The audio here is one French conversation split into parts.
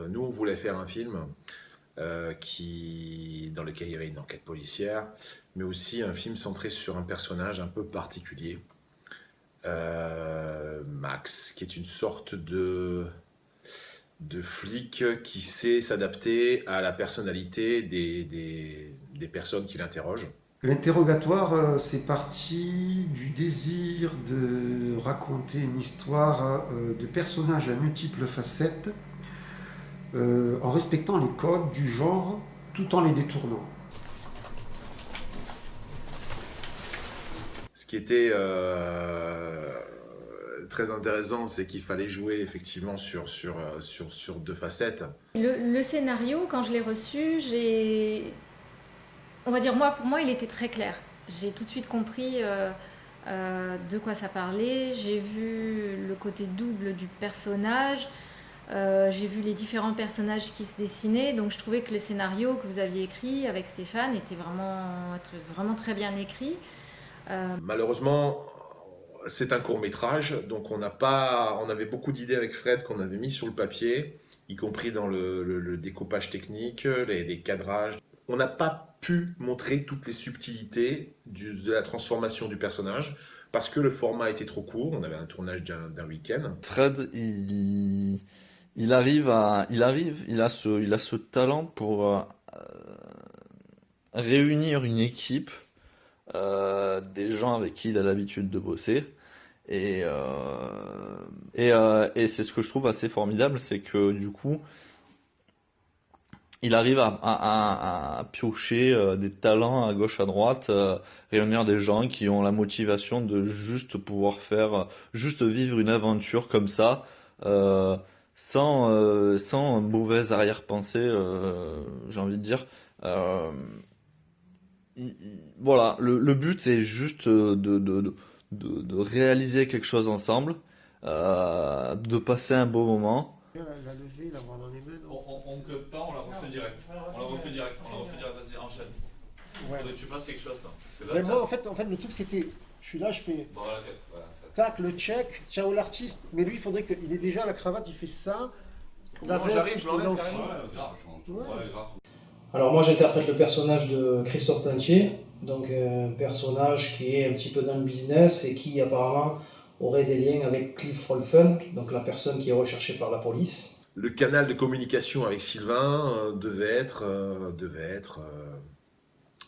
Nous, on voulait faire un film dans lequel il y avait une enquête policière, mais aussi un film centré sur un personnage un peu particulier, Max, qui est une sorte de flic qui sait s'adapter à la personnalité des personnes qui l'interrogent. L'interrogatoire, c'est parti du désir de raconter une histoire de personnages à multiples facettes, en respectant les codes du genre tout en les détournant. Ce qui était très intéressant, c'est qu'il fallait jouer effectivement sur deux facettes. Le scénario, quand je l'ai reçu, on va dire moi, pour moi, il était très clair. J'ai tout de suite compris de quoi ça parlait. J'ai vu le côté double du personnage. J'ai vu les différents personnages qui se dessinaient. Donc je trouvais que le scénario que vous aviez écrit avec Stéphane était vraiment très bien écrit. Malheureusement, c'est un court métrage, donc on avait beaucoup d'idées avec Fred qu'on avait mis sur le papier, y compris dans le découpage technique, les cadrages. On n'a pas pu montrer toutes les subtilités de la transformation du personnage parce que le format était trop court. On avait un tournage d'un week-end. Fred, il a ce talent pour réunir une équipe, des gens avec qui il a l'habitude de bosser. Et c'est ce que je trouve assez formidable, c'est que du coup, il arrive à piocher des talents à gauche à droite, réunir des gens qui ont la motivation de juste pouvoir juste vivre une aventure comme ça, euh, sans mauvaise arrière-pensée, j'ai envie de dire. Euh, voilà, le but est juste de réaliser quelque chose ensemble, de passer un beau moment. La lever, la voir dans les mains. On cut pas, on la refait direct. On la refait direct, vas-y, enchaîne. Ouais. Faudrait que tu fasses quelque chose, là. Parce que Mais là, moi, en fait, le truc, c'était. Je suis là, je fais. bon, voilà, voilà, Tac, le check, ciao l'artiste. Mais lui, il faudrait qu'il ait déjà la cravate, il fait ça. La veste, j'arrive, je l'enlève il en carrément. fout. Ouais, grave, ouais, grave. Alors moi j'interprète le personnage de Christophe Plantier, donc un personnage qui est un petit peu dans le business et qui apparemment aurait des liens avec Cliff Rolfen, donc la personne qui est recherchée par la police. Le canal de communication avec Sylvain devait être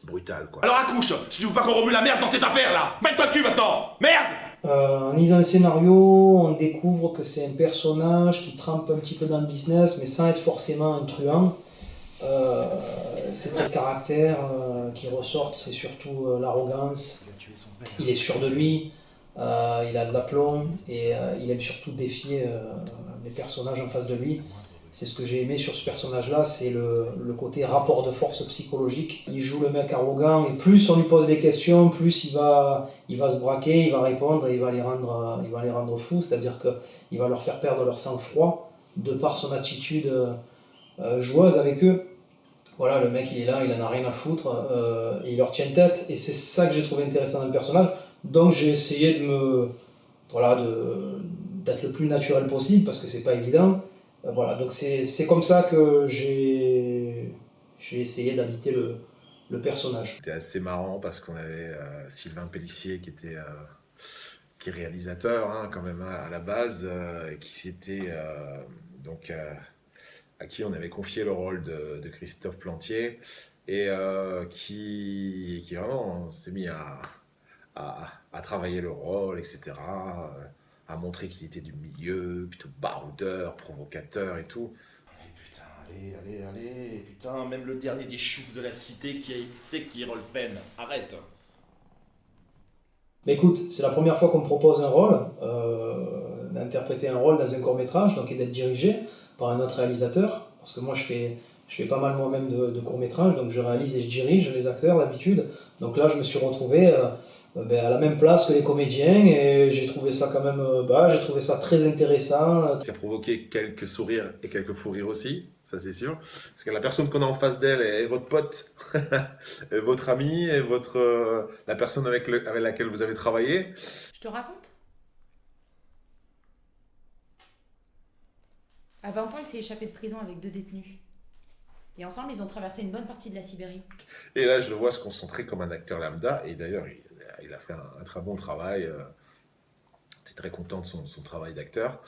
brutal, quoi. Alors accouche, si tu veux pas qu'on remue la merde dans tes affaires là. Mets-toi le cul maintenant. Merde. En lisant le scénario, on découvre que c'est un personnage qui trempe un petit peu dans le business, mais sans être forcément un truand. Ses traits de caractère qui ressortent, c'est surtout l'arrogance. Il est sûr de lui, il a de l'aplomb et il aime surtout défier les personnages en face de lui. C'est ce que j'ai aimé sur ce personnage-là, c'est le côté rapport de force psychologique. Il joue le mec arrogant et plus on lui pose des questions, plus il va se braquer, il va répondre et il va les rendre fous. C'est-à-dire qu'il va leur faire perdre leur sang-froid de par son attitude joueuse avec eux. Voilà, le mec il est là, il en a rien à foutre, et il leur tient tête, et c'est ça que j'ai trouvé intéressant dans le personnage. Donc j'ai essayé d'être le plus naturel possible, parce que c'est pas évident. Voilà, donc c'est comme ça que j'ai essayé d'habiter le personnage. C'était assez marrant parce qu'on avait Sylvain Pellissier qui est réalisateur hein, quand même hein, à la base, qui s'était à qui on avait confié le rôle de Christophe Plantier et qui vraiment s'est mis à travailler le rôle, etc. À montrer qu'il était du milieu, plutôt baroudeur, provocateur et tout. Allez, putain, même le dernier des choufs de la cité qui sait qui est Rolfen. Arrête. Mais écoute, c'est la première fois qu'on me propose un rôle, d'interpréter un rôle dans un court-métrage, donc et d'être dirigé par un autre réalisateur, parce que moi je fais pas mal moi-même de courts-métrages, donc je réalise et je dirige les acteurs d'habitude. Donc là je me suis retrouvé à la même place que les comédiens et j'ai trouvé ça quand même, j'ai trouvé ça très intéressant. Qui a provoqué quelques sourires et quelques fous rires aussi, ça c'est sûr. Parce que la personne qu'on a en face d'elle est votre pote, est votre ami, est la personne avec laquelle vous avez travaillé. Je te raconte? À 20 ans, il s'est échappé de prison avec 2 détenus. Et ensemble, ils ont traversé une bonne partie de la Sibérie. Et là, je le vois se concentrer comme un acteur lambda. Et d'ailleurs, il a fait un très bon travail. J'étais très content de son travail d'acteur.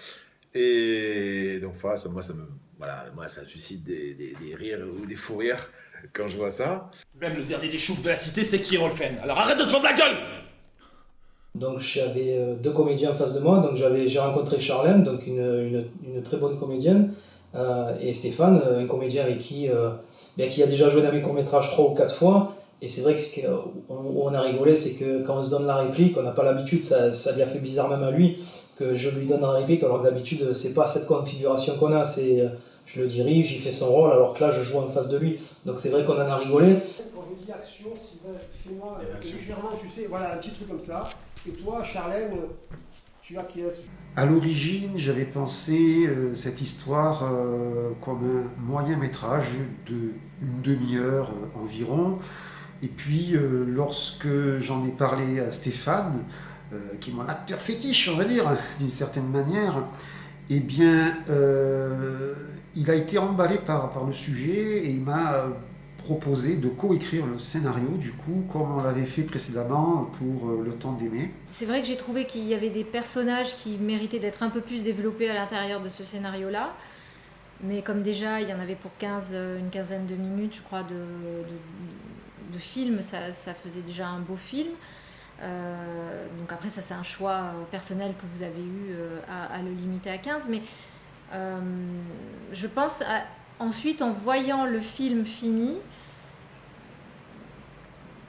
Et donc, voilà, moi, ça suscite des rires ou des fous rires quand je vois ça. Même le dernier des choufs de la cité, c'est qui Rolfen. Alors arrête de te fendre la gueule! Donc j'avais 2 comédiens en face de moi, donc j'ai rencontré Charlène, donc une très bonne comédienne, et Stéphane, un comédien avec qui a déjà joué dans mes courts-métrages 3 ou 4 fois, et c'est vrai que où on a rigolé, c'est que quand on se donne la réplique, on n'a pas l'habitude, ça lui a fait bizarre même à lui, que je lui donne la réplique, alors que d'habitude c'est pas cette configuration qu'on a, c'est je le dirige, il fait son rôle, alors que là je joue en face de lui, donc c'est vrai qu'on en a rigolé. Quand je dis action, Sylvain, fais-moi légèrement, tu sais, voilà, un petit truc comme ça. Et toi, Charlène, tu as qui est-ce? À l'origine, j'avais pensé cette histoire comme un moyen métrage de une demi-heure environ. Et puis, lorsque j'en ai parlé à Stéphane, qui est mon acteur fétiche, on va dire, d'une certaine manière, eh bien, il a été emballé par le sujet et il m'a proposé de coécrire le scénario, du coup, comme on l'avait fait précédemment pour Le Temps d'aimer. C'est vrai que j'ai trouvé qu'il y avait des personnages qui méritaient d'être un peu plus développés à l'intérieur de ce scénario-là. Mais comme déjà, il y en avait pour une quinzaine de minutes, je crois, de film, ça faisait déjà un beau film. Donc après, ça c'est un choix personnel que vous avez eu à le limiter à 15. Mais je pense, ensuite, en voyant le film fini,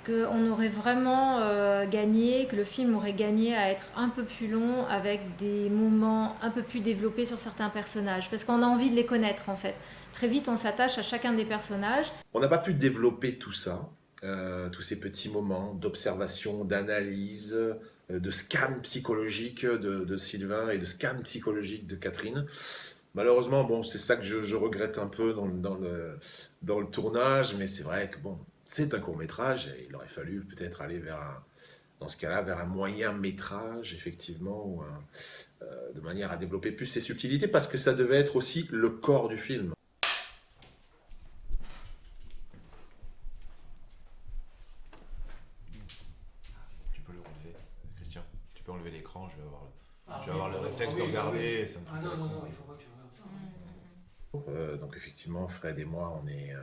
qu'on aurait vraiment gagné, que le film aurait gagné à être un peu plus long, avec des moments un peu plus développés sur certains personnages, parce qu'on a envie de les connaître en fait. Très vite, on s'attache à chacun des personnages. On n'a pas pu développer tout ça, tous ces petits moments d'observation, d'analyse, de scan psychologique de Sylvain et de scan psychologique de Catherine. Malheureusement, bon, c'est ça que je regrette un peu dans le tournage, mais c'est vrai que bon, c'est un court-métrage et il aurait fallu peut-être aller dans ce cas-là, vers un moyen-métrage, effectivement, de manière à développer plus ses subtilités, parce que ça devait être aussi le corps du film. Tu peux le relever, Christian. Tu peux enlever l'écran, je vais avoir le réflexe de regarder. Ça me Ah non, il faut pas que tu regardes ça. Donc effectivement, Fred et moi, on est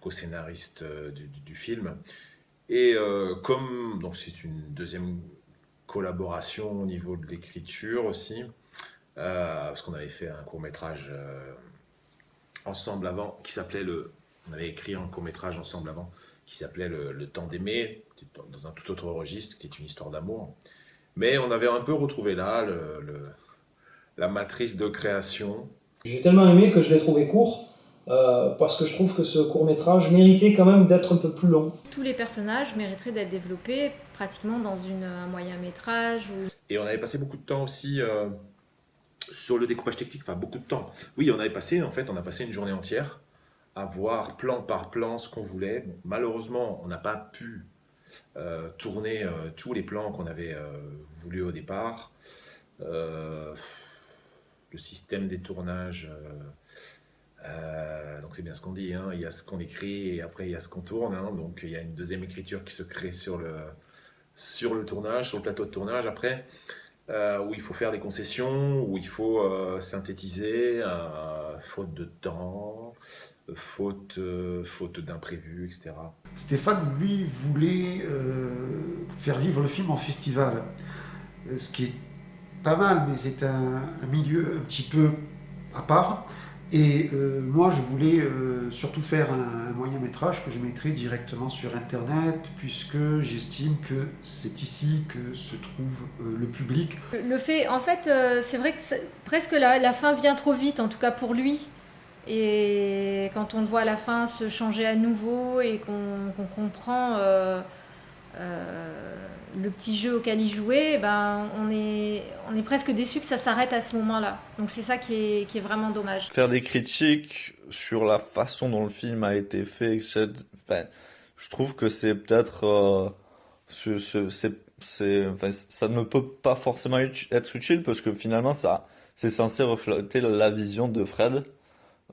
co-scénaristes du film. Et comme donc c'est une deuxième collaboration au niveau de l'écriture aussi, parce qu'on avait fait un court-métrage ensemble avant, on avait écrit un court-métrage ensemble avant, qui s'appelait Le Temps d'aimer, dans un tout autre registre, qui était une histoire d'amour. Mais on avait un peu retrouvé là la matrice de création. J'ai tellement aimé que je l'ai trouvé court, parce que je trouve que ce court-métrage méritait quand même d'être un peu plus long. Tous les personnages mériteraient d'être développés pratiquement dans un moyen-métrage. Et on avait passé beaucoup de temps aussi sur le découpage technique, enfin beaucoup de temps. Oui, on a passé une journée entière à voir plan par plan ce qu'on voulait. Bon, malheureusement, on n'a pas pu tourner tous les plans qu'on avait voulu au départ. Le système des tournages, donc c'est bien ce qu'on dit, hein, il y a ce qu'on écrit et après il y a ce qu'on tourne, hein, donc il y a une deuxième écriture qui se crée sur le tournage, sur le plateau de tournage après, où il faut faire des concessions, où il faut synthétiser, faute de temps, faute d'imprévus, etc. Stéphane, lui, voulait faire vivre le film en festival, ce qui est pas mal, mais c'est un milieu un petit peu à part. Et moi, je voulais surtout faire un moyen-métrage que je mettrais directement sur Internet, puisque j'estime que c'est ici que se trouve le public. Le fait, en fait, c'est vrai que presque la fin vient trop vite, en tout cas pour lui. Et quand on le voit à la fin se changer à nouveau et qu'on comprend le petit jeu auquel il jouait, ben, on est presque déçu que ça s'arrête à ce moment-là. Donc c'est ça qui est vraiment dommage. Faire des critiques sur la façon dont le film a été fait, enfin, je trouve que c'est peut-être enfin, ça ne peut pas forcément être utile parce que finalement, c'est censé refléter la vision de Fred.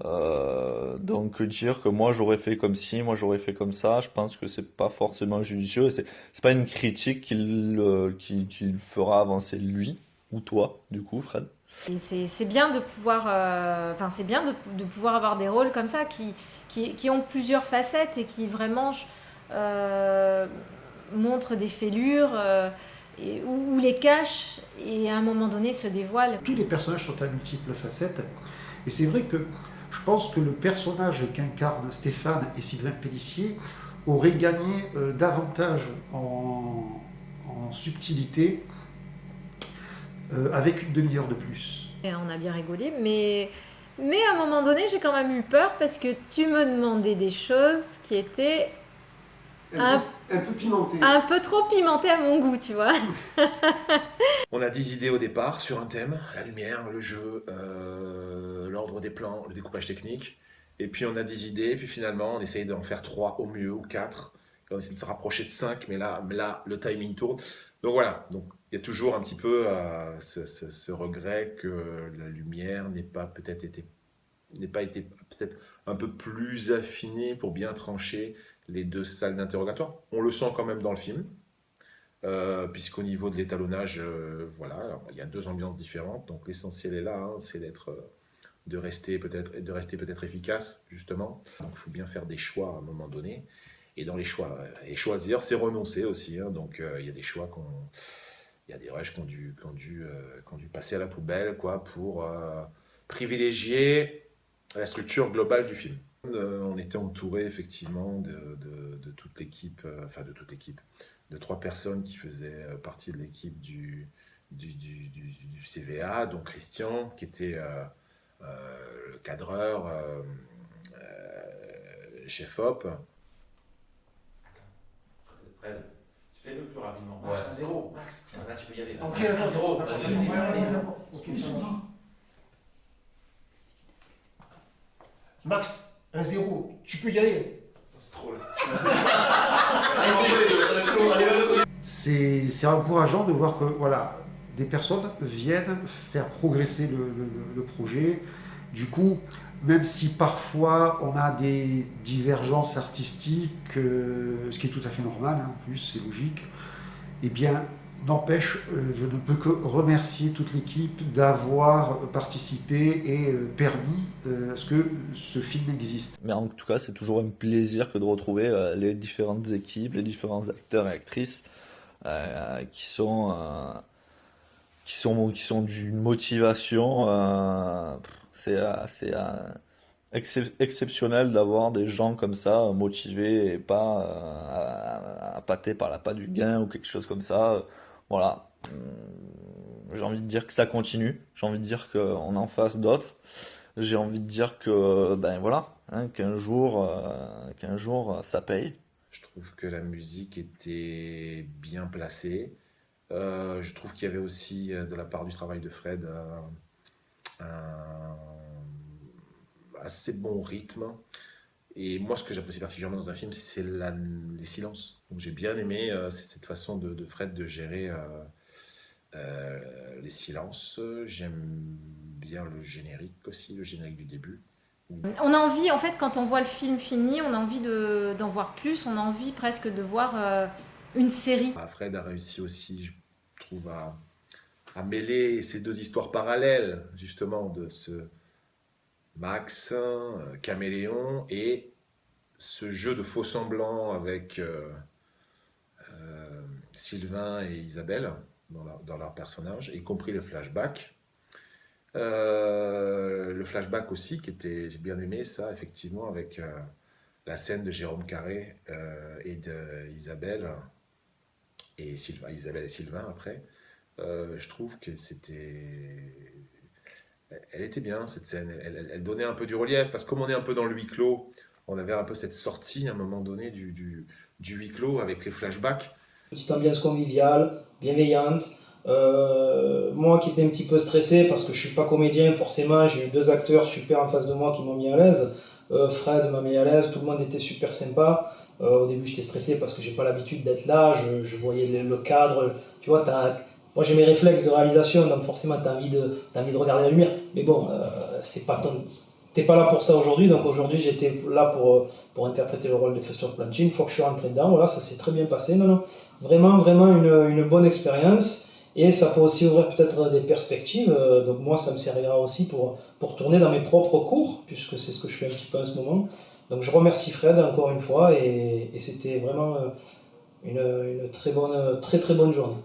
Donc dire que moi j'aurais fait comme ci, moi j'aurais fait comme ça, je pense que c'est pas forcément judicieux et c'est pas une critique qu'il fera avancer lui ou toi, du coup, Fred. Et c'est bien de pouvoir, enfin c'est bien de pouvoir avoir des rôles comme ça qui ont plusieurs facettes et qui vraiment euh, montrent des fêlures ou les cachent et à un moment donné se dévoilent. Tous les personnages sont à multiples facettes. Et c'est vrai que je pense que le personnage qu'incarnent Stéphane et Sylvain Pélissier aurait gagné davantage en subtilité avec une demi-heure de plus. Et on a bien rigolé, mais à un moment donné, j'ai quand même eu peur parce que tu me demandais des choses qui étaient Un peu pimenté. un peu trop pimentées à mon goût, tu vois. On a 10 idées au départ sur un thème, la lumière, le jeu, l'ordre des plans, le découpage technique. Et puis on a 10 idées, puis finalement on essaye d'en faire 3 au mieux, ou 4. On essaie de se rapprocher de 5, mais là le timing tourne. Donc voilà, donc il y a toujours un petit peu ce regret que la lumière n'ait pas été peut-être un peu plus affinée pour bien trancher les deux salles d'interrogatoire. On le sent quand même dans le film. Puisqu'au niveau de l'étalonnage, voilà, alors, il y a 2 ambiances différentes, donc l'essentiel est là, hein, c'est de rester peut-être efficace, justement. Donc il faut bien faire des choix à un moment donné, et dans les choix, et choisir, c'est renoncer aussi, hein, donc il y a des choix il y a des rushs qui ont dû passer à la poubelle, quoi, pour privilégier la structure globale du film. On était entouré effectivement de toute l'équipe, de 3 personnes qui faisaient partie de l'équipe du CVA, donc Christian, qui était le cadreur, chef op. Fred, fais-le plus rapidement. Max, 1-0, Max. Putain, là, tu peux y aller. Là. Ok, Max, d'accord. 1-0. Vas-y. Ok, ça va. Max, 1-0, tu peux y aller. C'est trop là. C'est encourageant de voir que voilà, des personnes viennent faire progresser le projet. Du coup, même si parfois on a des divergences artistiques, ce qui est tout à fait normal, hein, en plus c'est logique, eh bien, n'empêche, je ne peux que remercier toute l'équipe d'avoir participé et permis à ce que ce film existe. Mais en tout cas, c'est toujours un plaisir que de retrouver les différentes équipes, les différents acteurs et actrices qui sont d'une motivation. C'est exceptionnel d'avoir des gens comme ça motivés et pas appâtés par l'appât du gain ou quelque chose comme ça. Voilà. J'ai envie de dire que ça continue. J'ai envie de dire qu'on en fasse d'autres. J'ai envie de dire que ben voilà, hein, qu'un jour ça paye. Je trouve que la musique était bien placée. Je trouve qu'il y avait aussi, de la part du travail de Fred, un assez bon rythme. Et moi, ce que j'apprécie particulièrement dans un film, c'est les silences. Donc j'ai bien aimé cette façon de Fred de gérer les silences. J'aime bien le générique aussi, le générique du début. On a envie, en fait, quand on voit le film fini, on a envie d'en voir plus, on a envie presque de voir une série. Fred a réussi aussi, je trouve, à mêler ces 2 histoires parallèles, justement, de ce Max, Caméléon, et ce jeu de faux semblants avec Sylvain et Isabelle dans leur personnage, y compris le flashback. Le flashback aussi, j'ai bien aimé ça, effectivement, avec la scène de Jérôme Carré et d'Isabelle et Sylvain, Isabelle et Sylvain après. Je trouve que elle était bien, cette scène. Elle donnait un peu du relief, parce que comme on est un peu dans le huis clos, on avait un peu cette sortie à un moment donné du huis clos avec les flashbacks. Petite ambiance conviviale, bienveillante. Moi qui étais un petit peu stressé parce que je suis pas comédien, forcément j'ai eu 2 acteurs super en face de moi qui m'ont mis à l'aise. Fred m'a mis à l'aise, tout le monde était super sympa. Au début, j'étais stressé parce que j'ai pas l'habitude d'être là, je voyais le cadre, tu vois, moi j'ai mes réflexes de réalisation, donc forcément t'as envie de regarder la lumière. Mais bon, t'es pas là pour ça aujourd'hui, donc aujourd'hui j'étais là pour interpréter le rôle de Christophe Planchi. Une fois que je suis rentré dedans, voilà, ça s'est très bien passé. Non, vraiment, vraiment une bonne expérience. Et ça peut aussi ouvrir peut-être des perspectives. Donc moi, ça me servira aussi pour tourner dans mes propres cours, puisque c'est ce que je fais un petit peu en ce moment. Donc je remercie Fred encore une fois, et c'était vraiment une très très bonne journée.